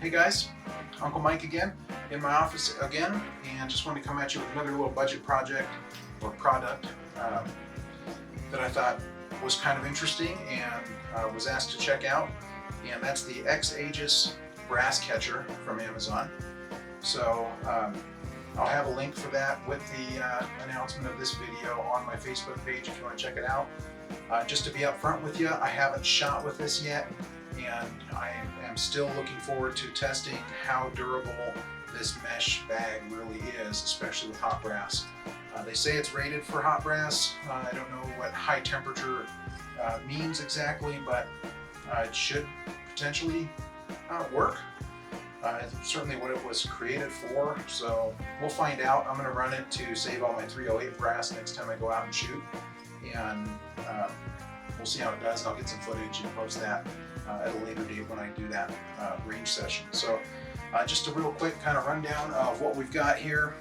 Hey guys, Uncle Mike again, in my office again, and just want to come at you with another little budget project or product that I thought was kind of interesting and was asked to check out, and that's the XAegis brass catcher from Amazon. So I'll have a link for that with the announcement of this video on my Facebook page if you want to check it out. Just to be upfront with you, I haven't shot with this yet, and I am still looking forward to testing how durable this mesh bag really is, especially with hot brass. They say it's rated for hot brass. I don't know what high temperature means exactly, but it should potentially work. It's certainly what it was created for, so we'll find out. I'm going to run it to save all my 308 brass next time I go out and shoot, and we'll see how it does. I'll get some footage and post that at a later date when I do that range session. So just a real quick kind of rundown of what we've got here.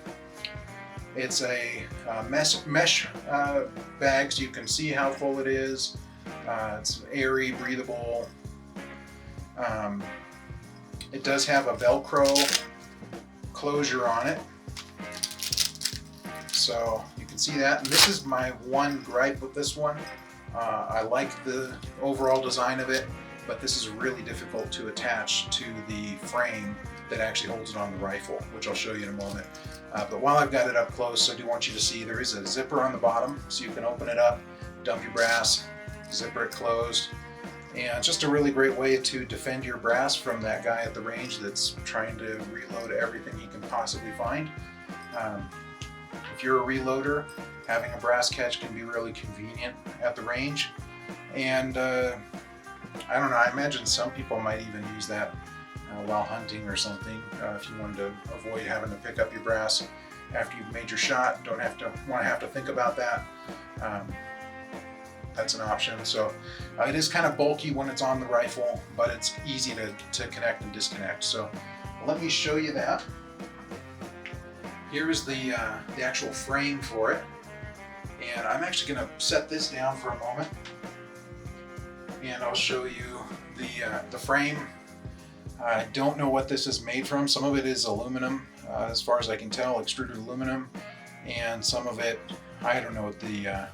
It's a mesh bag, so you can see how full it is. It's airy, breathable. It does have a Velcro closure on it, so you can see that. And this is my one gripe with this one. I like the overall design of it, but this is really difficult to attach to the frame that actually holds it on the rifle, which I'll show you in a moment. But while I've got it up close, I do want you to see there is a zipper on the bottom, so you can open it up, dump your brass, zipper it closed. And just a really great way to defend your brass from that guy at the range that's trying to reload everything he can possibly find. If you're a reloader, having a brass catch can be really convenient at the range. And I don't know, I imagine some people might even use that while hunting or something. If you wanted to avoid having to pick up your brass after you've made your shot, don't have to think about that. That's an option. So it is kind of bulky when it's on the rifle, but it's easy to connect and disconnect. So let me show you that. Here is the actual frame for it, and I'm actually going to set this down for a moment, and I'll show you the frame. I don't know what this is made from. Some of it is aluminum, as far as I can tell, extruded aluminum, and some of it, I don't know what the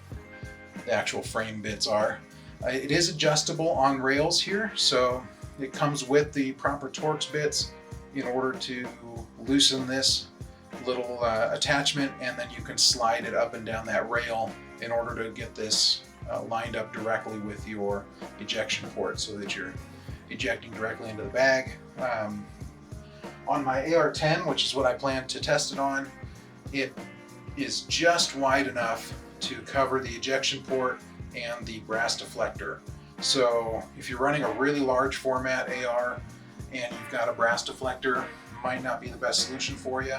actual frame bits are. It is adjustable on rails here, so it comes with the proper Torx bits in order to loosen this little attachment, and then you can slide it up and down that rail in order to get this lined up directly with your ejection port so that you're ejecting directly into the bag. On my AR-10, which is what I plan to test it on, it is just wide enough to cover the ejection port and the brass deflector. So if you're running a really large format AR and you've got a brass deflector, might not be the best solution for you.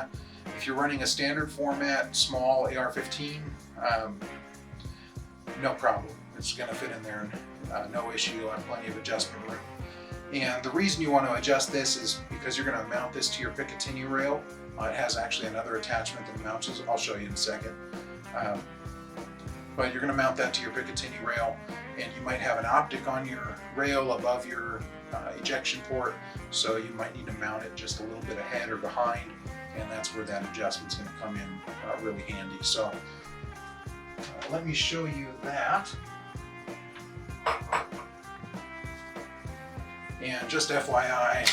If you're running a standard format small AR-15, no problem. It's going to fit in there, no issue. You'll have plenty of adjustment room. And the reason you want to adjust this is because you're going to mount this to your Picatinny rail. It has actually another attachment that mounts it. I'll show you in a second. But you're going to mount that to your Picatinny rail, and you might have an optic on your rail above your ejection port, so you might need to mount it just a little bit ahead or behind, and that's where that adjustment's going to come in really handy. So let me show you that. And just FYI,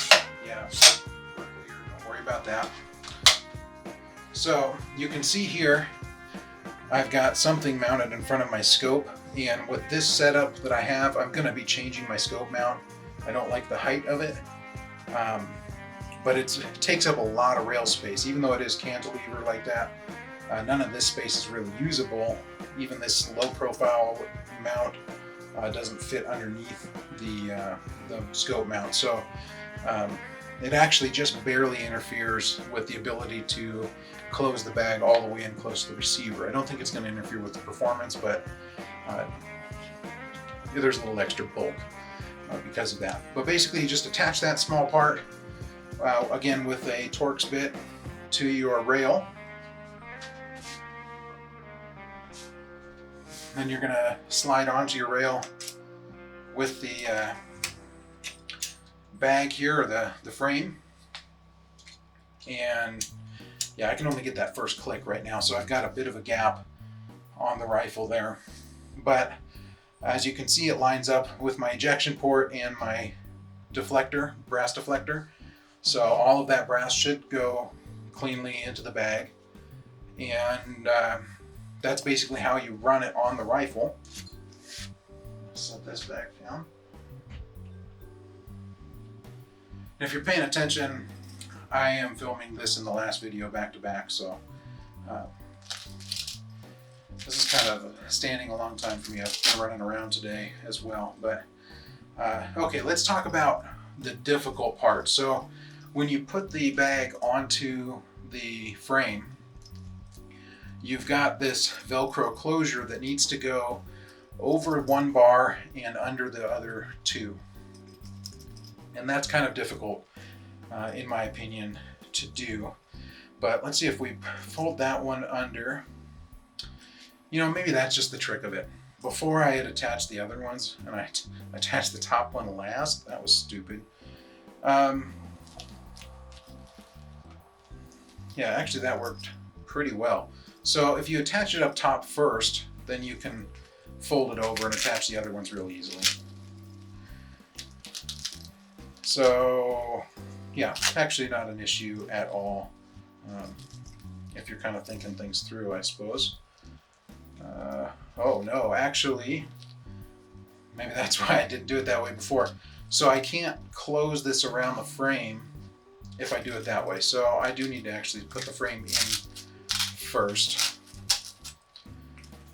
yeah, don't worry about that. So you can see here, I've got something mounted in front of my scope, and with this setup that I have, I'm going to be changing my scope mount. I don't like the height of it, but it takes up a lot of rail space. Even though it is cantilever like that, none of this space is really usable. Even this low profile mount doesn't fit underneath the scope mount. So it actually just barely interferes with the ability to close the bag all the way in close to the receiver. I don't think it's going to interfere with the performance, but there's a little extra bulk because of that. But basically you just attach that small part, again with a Torx bit, to your rail. Then you're going to slide onto your rail with the bag here, or the frame, And yeah, I can only get that first click right now, so I've got a bit of a gap on the rifle there. But as you can see, it lines up with my ejection port and my deflector, brass deflector. So all of that brass should go cleanly into the bag. And that's basically how you run it on the rifle. Set this back down. And if you're paying attention, I am filming this in the last video back to back, so this is kind of standing a long time for me. I've been running around today as well. But okay, let's talk about the difficult part. So when you put the bag onto the frame, you've got this Velcro closure that needs to go over one bar and under the other two. And that's kind of difficult, in my opinion, to do. But let's see if we fold that one under. You know, maybe that's just the trick of it. Before I had attached the other ones, and I attached the top one last. That was stupid. Yeah, actually that worked pretty well. So if you attach it up top first, then you can fold it over and attach the other ones real easily. So yeah, actually not an issue at all, if you're kind of thinking things through, I suppose. Oh no, actually, maybe that's why I didn't do it that way before. So I can't close this around the frame if I do it that way. So I do need to actually put the frame in first.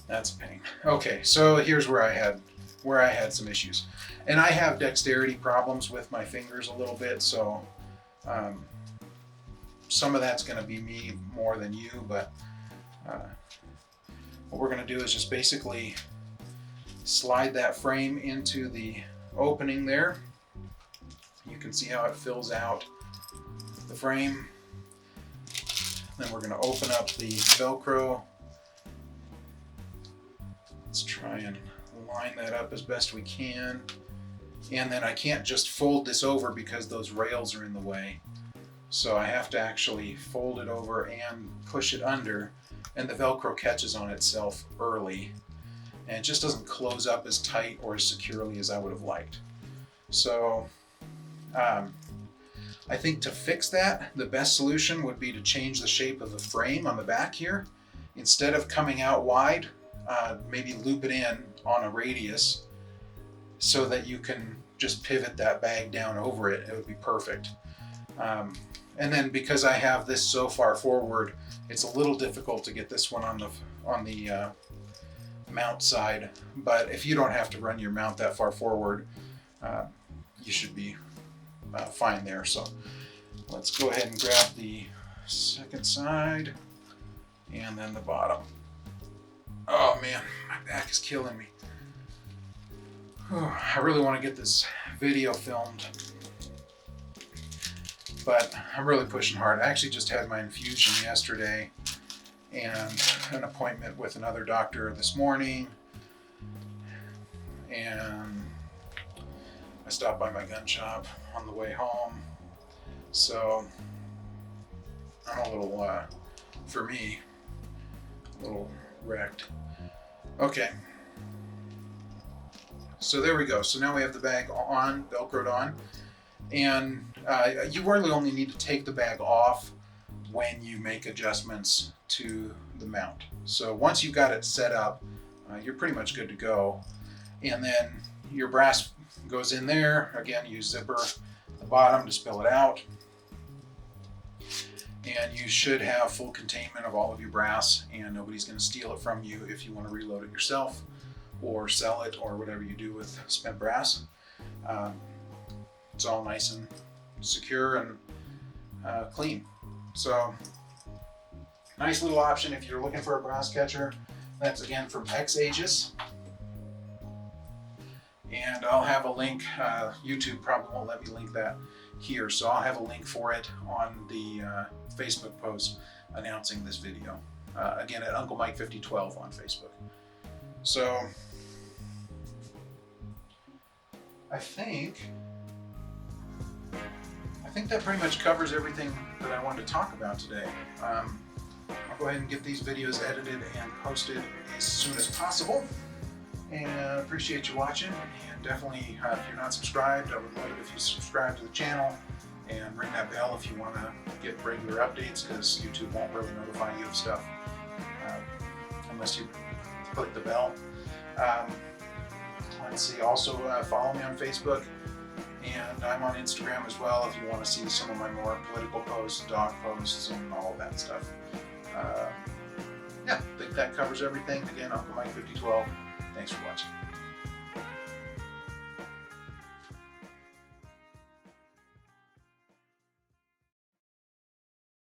That's a pain. Okay, so here's where I had some issues. And I have dexterity problems with my fingers a little bit, so some of that's going to be me more than you, but what we're going to do is just basically slide that frame into the opening there. You can see how it fills out the frame. Then we're going to open up the Velcro. Let's try and line that up as best we can. And then I can't just fold this over because those rails are in the way. So I have to actually fold it over and push it under, and the Velcro catches on itself early. And it just doesn't close up as tight or as securely as I would have liked. So I think to fix that, the best solution would be to change the shape of the frame on the back here. Instead of coming out wide, maybe loop it in on a radius so that you can just pivot that bag down over it. It would be perfect. And then because I have this so far forward, it's a little difficult to get this one on the mount side. But if you don't have to run your mount that far forward, you should be fine there. So let's go ahead and grab the second side and then the bottom. Oh man, my back is killing me. I really want to get this video filmed, but I'm really pushing hard. I actually just had my infusion yesterday and an appointment with another doctor this morning, and I stopped by my gun shop on the way home. So I'm a little, for me, a little wrecked. Okay. So there we go. So now we have the bag on, Velcroed on, and you really only need to take the bag off when you make adjustments to the mount. So once you've got it set up, you're pretty much good to go. And then your brass goes in there. Again, you zipper the bottom to spill it out. And you should have full containment of all of your brass, and nobody's going to steal it from you if you want to reload it yourself or sell it or whatever you do with spent brass. It's all nice and secure and clean. So nice little option if you're looking for a brass catcher. That's again from XAegis. And I'll have a link. YouTube probably won't let me link that here, so I'll have a link for it on the Facebook post announcing this video. Again, at Uncle Mike 5012 on Facebook. So I think think that pretty much covers everything that I wanted to talk about today. I'll go ahead and get these videos edited and posted as soon as possible. And I appreciate you watching. And definitely, if you're not subscribed, I would love it if you subscribe to the channel and ring that bell if you want to get regular updates, because YouTube won't really notify you of stuff unless you click the bell. Let's see, also follow me on Facebook, and I'm on Instagram as well if you want to see some of my more political posts, dog posts, and all of that stuff. Yeah, I think that covers everything. Again, Uncle Mike 5012. Thanks for watching.